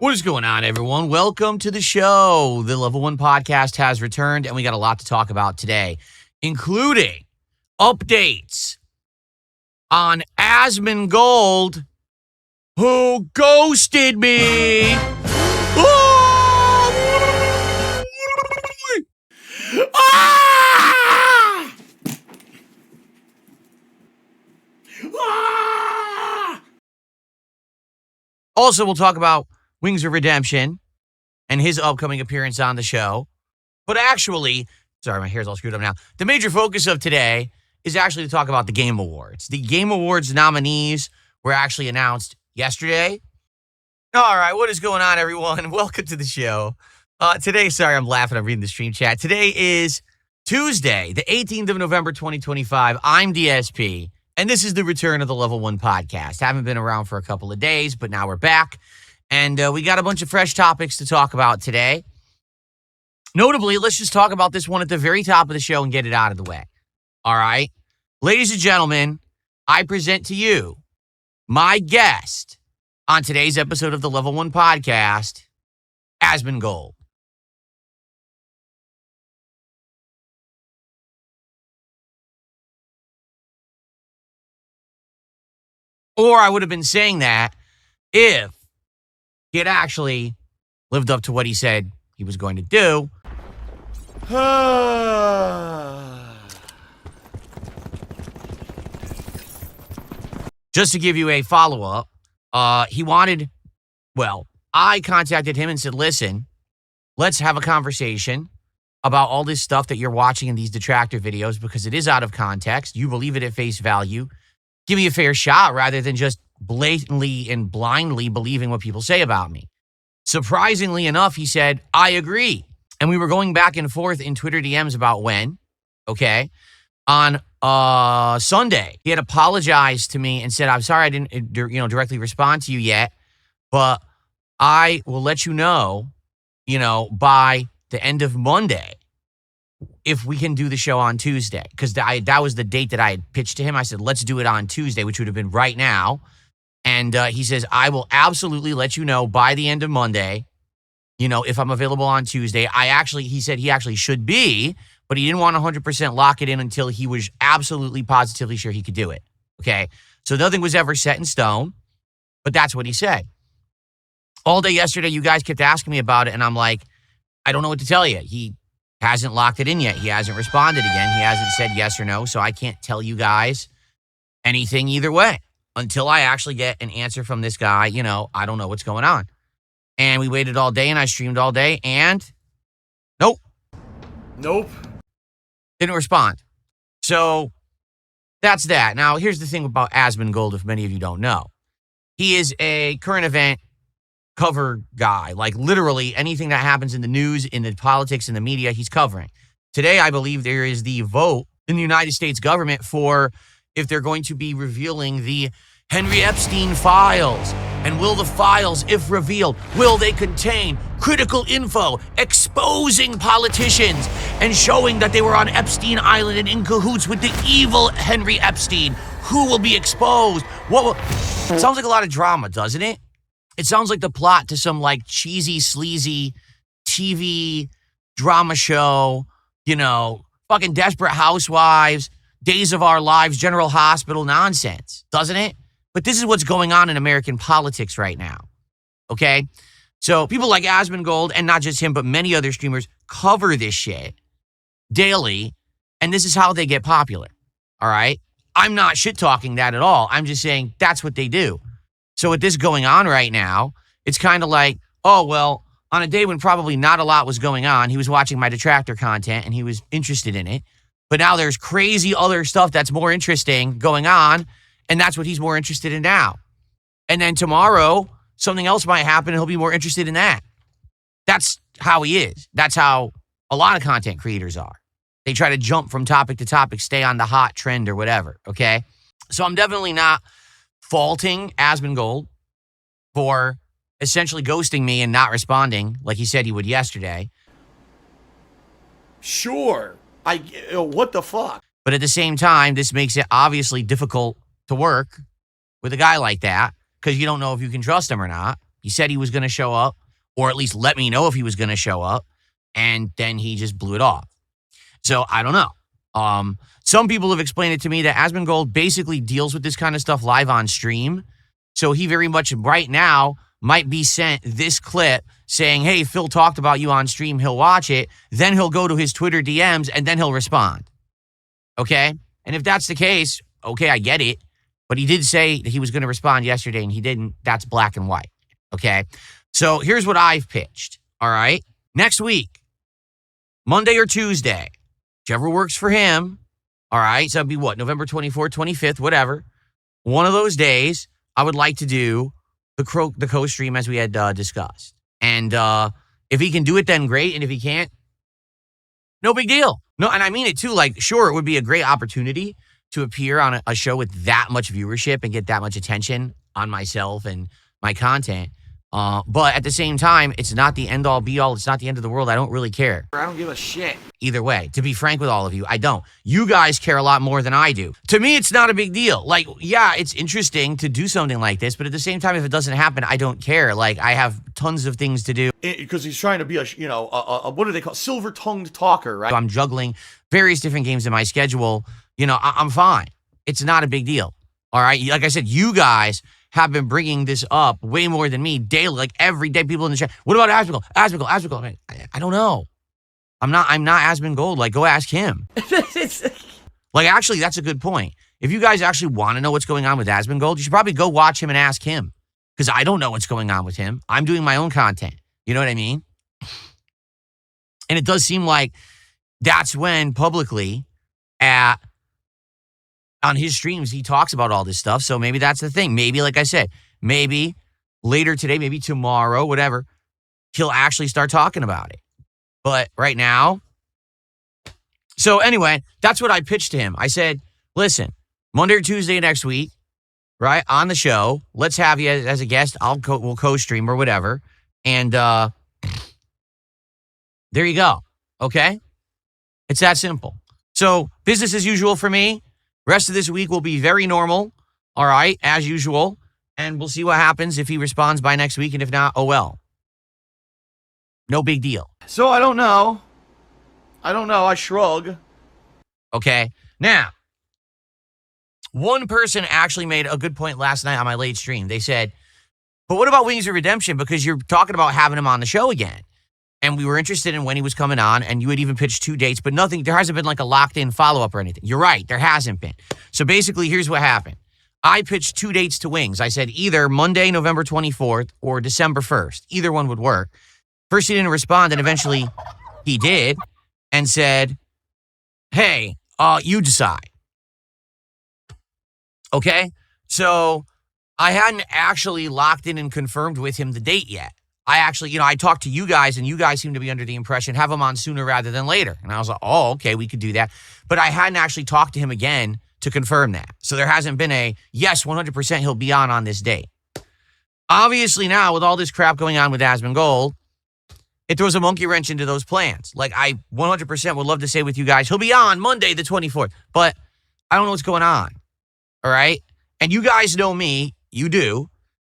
What is going on, everyone? Welcome to the show. The Level 1 podcast has returned, and we got a lot to talk about today, including updates on Asmongold, who ghosted me. Ah! Ah! Also, we'll talk about Wings of Redemption and his upcoming appearance on the show. But actually, sorry, my hair's all screwed up now. The major focus of today is actually to talk about the Game Awards. The Game Awards nominees were actually announced yesterday. All right, what is going on, everyone? Welcome to the show. Today, sorry, I'm laughing. I'm reading the stream chat. Today is Tuesday, the 18th of November, 2025. I'm DSP, and this is the return of the Level 1 podcast. Haven't been around for a couple of days, but now we're back. And we got a bunch of fresh topics to talk about today. Notably, let's just talk about this one at the very top of the show and get it out of the way. All right? Ladies and gentlemen, I present to you my guest on today's episode of the Level 1 podcast, Asmongold. Or I would have been saying that if he had actually lived up to what he said he was going to do. Just to give you a follow-up, I contacted him and said, listen, let's have a conversation about all this stuff that you're watching in these detractor videos because it is out of context. You believe it at face value. Give me a fair shot rather than just blatantly and blindly believing what people say about me. Surprisingly enough, he said, I agree. And we were going back and forth in Twitter DMs about when, okay? On Sunday, he had apologized to me and said, I'm sorry I didn't directly respond to you yet, but I will let you know, by the end of Monday if we can do the show on Tuesday. Because that was the date that I had pitched to him. I said, let's do it on Tuesday, which would have been right now. And he says, I will absolutely let you know by the end of Monday, if I'm available on Tuesday. He said he actually should be, but he didn't want to 100% lock it in until he was absolutely positively sure he could do it. Okay. So nothing was ever set in stone, but that's what he said. All day yesterday, you guys kept asking me about it. And I'm like, I don't know what to tell you. He hasn't locked it in yet. He hasn't responded again. He hasn't said yes or no. So I can't tell you guys anything either way. Until I actually get an answer from this guy, I don't know what's going on. And we waited all day and I streamed all day and nope. Didn't respond. So that's that. Now, here's the thing about Asmongold, if many of you don't know. He is a current event cover guy. Like literally anything that happens in the news, in the politics, in the media, he's covering. Today, I believe there is the vote in the United States government for if they're going to be revealing the Henry Epstein files. And will the files, if revealed, will they contain critical info exposing politicians and showing that they were on Epstein Island and in cahoots with the evil Henry Epstein? Who will be exposed? It sounds like a lot of drama, doesn't it? It sounds like the plot to some like cheesy, sleazy TV drama show, fucking Desperate Housewives, Days of Our Lives, General Hospital nonsense, doesn't it? But this is what's going on in American politics right now, okay? So people like Asmongold, and not just him, but many other streamers cover this shit daily, and this is how they get popular, all right? I'm not shit-talking that at all. I'm just saying that's what they do. So with this going on right now, it's kind of like, oh, well, on a day when probably not a lot was going on, he was watching my detractor content, and he was interested in it. But now there's crazy other stuff that's more interesting going on, and that's what he's more interested in now. And then tomorrow, something else might happen, and he'll be more interested in that. That's how he is. That's how a lot of content creators are. They try to jump from topic to topic, stay on the hot trend or whatever, okay? So I'm definitely not faulting Asmongold for essentially ghosting me and not responding like he said he would yesterday. Sure. What the fuck? But at the same time, this makes it obviously difficult to work with a guy like that because you don't know if you can trust him or not. He said he was going to show up, or at least let me know if he was going to show up, and then he just blew it off. So I don't know. Some people have explained it to me that Asmongold basically deals with this kind of stuff live on stream. So he very much right now might be sent this clip saying, hey, Phil talked about you on stream. He'll watch it. Then he'll go to his Twitter DMs and then he'll respond. Okay? And if that's the case, okay, I get it. But he did say that he was going to respond yesterday and he didn't. That's black and white. Okay? So here's what I've pitched. All right? Next week, Monday or Tuesday, whichever works for him. All right? So that'd be what? November 24th, 25th, whatever. One of those days, I would like to do the co-stream as we had discussed. And if he can do it, then great. And if he can't, no big deal. No, and I mean it too. Like, sure, it would be a great opportunity to appear on a show with that much viewership and get that much attention on myself and my content. But at the same time, it's not the end all be all. It's not the end of the world. I don't really care. I don't give a shit. Either way, to be frank with all of you, I don't. You guys care a lot more than I do. To me, it's not a big deal. Like, yeah, it's interesting to do something like this, but at the same time, if it doesn't happen, I don't care. Like, I have tons of things to do. Because he's trying to be a what do they call silver-tongued talker, right? I'm juggling various different games in my schedule. I'm fine. It's not a big deal. All right. Like I said, you guys have been bringing this up way more than me daily. Like every day, people in the chat. What about Asmongold? Asmongold. I don't know. I'm not Asmongold. Like, go ask him. Like, actually, that's a good point. If you guys actually want to know what's going on with Asmongold, you should probably go watch him and ask him. Because I don't know what's going on with him. I'm doing my own content. You know what I mean? And it does seem like that's when publicly on his streams, he talks about all this stuff. So maybe that's the thing. Maybe, like I said, maybe later today, maybe tomorrow, whatever, he'll actually start talking about it. But right now, so anyway, that's what I pitched to him. I said, listen, Monday or Tuesday next week, right, on the show, let's have you as a guest. We'll co-stream or whatever. And there you go. Okay? It's that simple. So business as usual for me. Rest of this week will be very normal, all right, as usual, and we'll see what happens if he responds by next week, and if not, oh well. No big deal. So I don't know. I shrug. Okay, now, one person actually made a good point last night on my late stream. They said, but what about Wings of Redemption? Because you're talking about having him on the show again. And we were interested in when he was coming on, and you had even pitched 2 dates, but nothing, there hasn't been like a locked-in follow-up or anything. You're right, there hasn't been. So basically, here's what happened. I pitched 2 dates to Wings. I said either Monday, November 24th, or December 1st. Either one would work. First, he didn't respond, and eventually he did, and said, hey, you decide. Okay? So I hadn't actually locked in and confirmed with him the date yet. I actually, I talked to you guys, and you guys seem to be under the impression, have him on sooner rather than later. And I was like, oh, okay, we could do that. But I hadn't actually talked to him again to confirm that. So there hasn't been a, yes, 100% he'll be on this date. Obviously now, with all this crap going on with Asmongold, it throws a monkey wrench into those plans. Like, I 100% would love to say with you guys, he'll be on Monday the 24th. But I don't know what's going on, all right? And you guys know me. You do.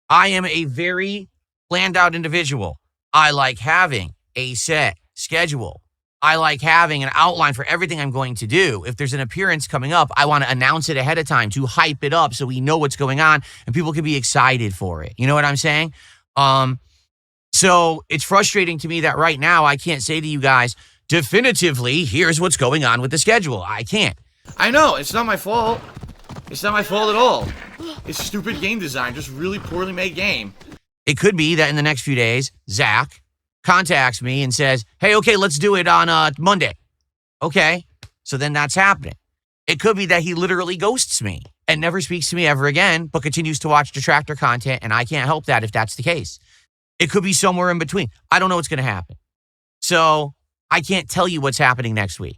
I am a very planned out individual. I like having a set schedule. I like having an outline for everything I'm going to do. If there's an appearance coming up, I want to announce it ahead of time to hype it up so we know what's going on and people can be excited for it. You know what I'm saying? So it's frustrating to me that right now I can't say to you guys definitively, here's what's going on with the schedule. I can't. I know, it's not my fault. It's not my fault at all. It's stupid game design, just really poorly made game. It could be that in the next few days, Zach contacts me and says, hey, okay, let's do it on Monday. Okay, so then that's happening. It could be that he literally ghosts me and never speaks to me ever again, but continues to watch detractor content, and I can't help that if that's the case. It could be somewhere in between. I don't know what's going to happen. So I can't tell you what's happening next week.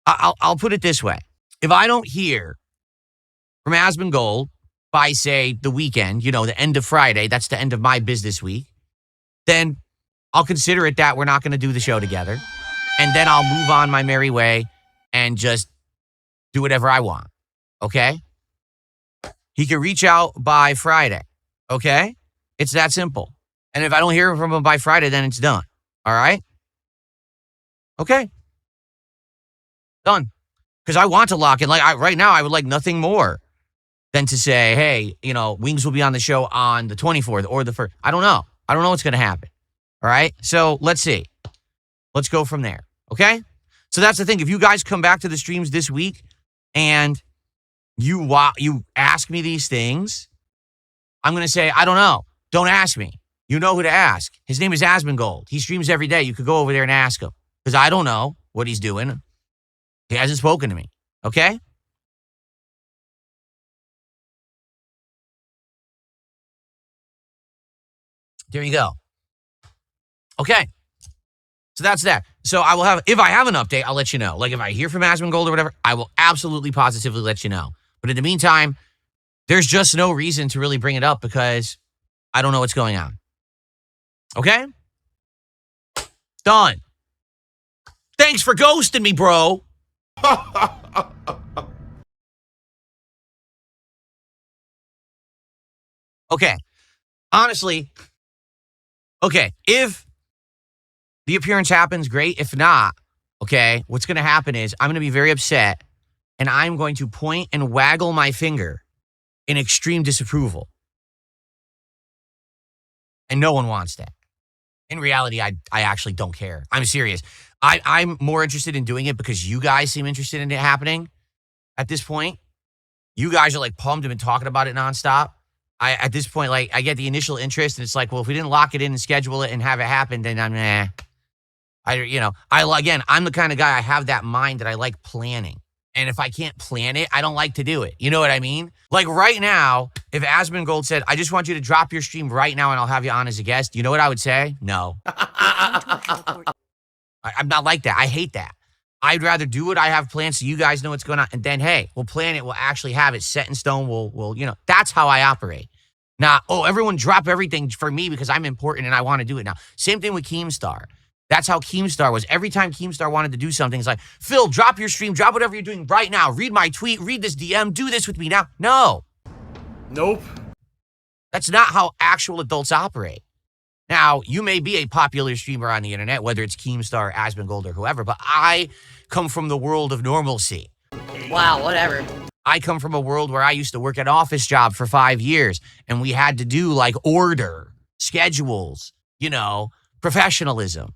I'll put it this way. If I don't hear from Asmongold by, say, the weekend, the end of Friday, that's the end of my business week, then I'll consider it that we're not going to do the show together. And then I'll move on my merry way and just do whatever I want. Okay? He can reach out by Friday. Okay? It's that simple. And if I don't hear from him by Friday, then it's done. All right? Okay. Done. Because I want to lock in. Like right now, I would like nothing more than to say, hey, Wings will be on the show on the 24th or the 1st. I don't know. I don't know what's going to happen. All right? So let's see. Let's go from there. Okay? So that's the thing. If you guys come back to the streams this week and you ask me these things, I'm going to say, I don't know. Don't ask me. You know who to ask. His name is Asmongold. He streams every day. You could go over there and ask him because I don't know what he's doing. He hasn't spoken to me. Okay? There you go. Okay. So that's that. So I will if I have an update, I'll let you know. Like if I hear from Asmongold or whatever, I will absolutely positively let you know. But in the meantime, there's just no reason to really bring it up because I don't know what's going on. Okay? Done. Thanks for ghosting me, bro. Okay. Honestly, okay, if the appearance happens, great. If not, okay, what's going to happen is I'm going to be very upset and I'm going to point and waggle my finger in extreme disapproval. And no one wants that. In reality, I actually don't care. I'm serious. I'm more interested in doing it because you guys seem interested in it happening at this point. You guys are like pumped and been talking about it nonstop. At this point, like I get the initial interest and it's like, well, if we didn't lock it in and schedule it and have it happen, then I'm I'm the kind of guy, I have that mind that I like planning. And if I can't plan it, I don't like to do it. You know what I mean? Like right now, if Asmongold said, I just want you to drop your stream right now and I'll have you on as a guest, you know what I would say? No. I'm not like that. I hate that. I'd rather do what I have planned so you guys know what's going on. And then, hey, we'll plan it. We'll actually have it set in stone. We'll that's how I operate. Now, everyone drop everything for me because I'm important and I want to do it now. Same thing with Keemstar. That's how Keemstar was. Every time Keemstar wanted to do something, it's like, Phil, drop your stream, drop whatever you're doing right now. Read my tweet, read this DM, do this with me now. No. Nope. That's not how actual adults operate. Now, you may be a popular streamer on the internet, whether it's Keemstar, Asmongold, or whoever, but I come from the world of normalcy. Wow, whatever. I come from a world where I used to work at an office job for 5 years, and we had to do like order, schedules, professionalism.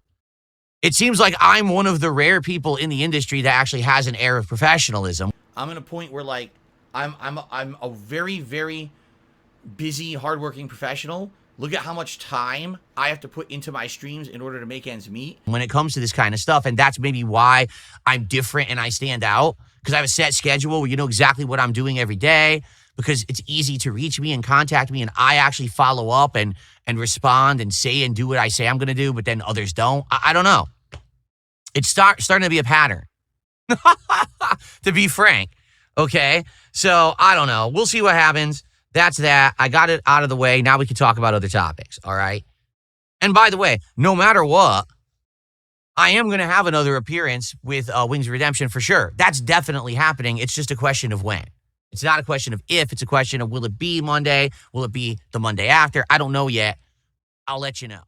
It seems like I'm one of the rare people in the industry that actually has an air of professionalism. I'm at a point where like I'm a very, very busy, hardworking professional. Look at how much time I have to put into my streams in order to make ends meet when it comes to this kind of stuff. And that's maybe why I'm different and I stand out, because I have a set schedule where you know exactly what I'm doing every day, because it's easy to reach me and contact me, and I actually follow up and respond and say and do what I say I'm going to do, but then others don't. I don't know. It's starting to be a pattern, to be frank. Okay, so I don't know. We'll see what happens. That's that. I got it out of the way. Now we can talk about other topics, all right? And by the way, no matter what, I am going to have another appearance with Wings of Redemption for sure. That's definitely happening. It's just a question of when. It's not a question of if. It's a question of will it be Monday? Will it be the Monday after? I don't know yet. I'll let you know.